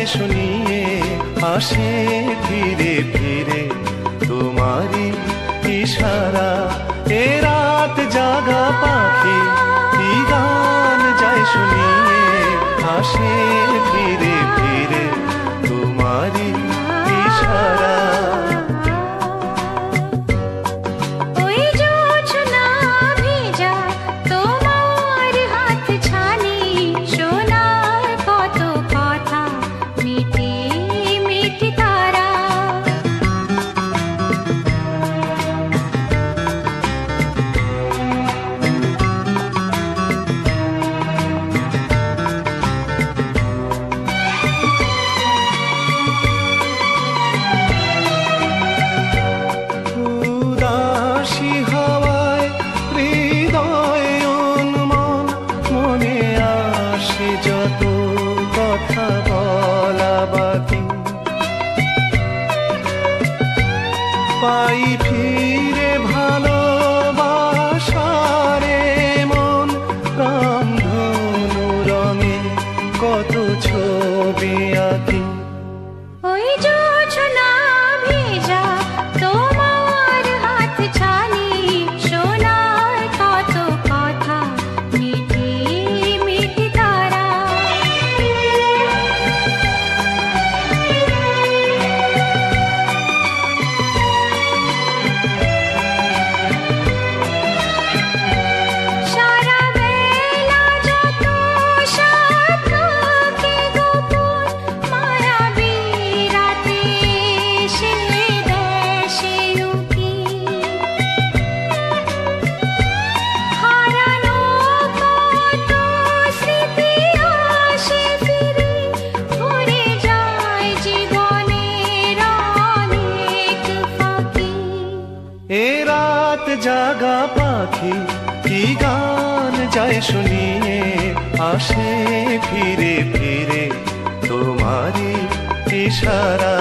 যায় শুনিয়ে, আসে ফিরে ফিরে তোমারই ইশারা। এ রাত জাগা পাখি কি গান যায় শুনিয়ে, আসে ফিরে ফিরে তোমারই ইশারা। যত কথা বলা বাকি, পাই ফিরে ভালোবাসারে মন, রামধনু রঙে কত ছবি আঁকি। ওই জোছনা ভেজা তোমার হাত ছানি, শোনায় কত কথা মিঠি মিঠি তারা। সারা বেলা যত স্বপ্ন কে গোপন, মায়াবী রাতে সে দেশে উকি। হারানো কত স্মৃতি আসে ফিরে, ভরে যায় জীবনের অনেক ফাঁকি। এ রাত জাগা পাখি কি গান যায় শুনিয়ে, আসে ফিরে ফিরে তোমারই ইশারা।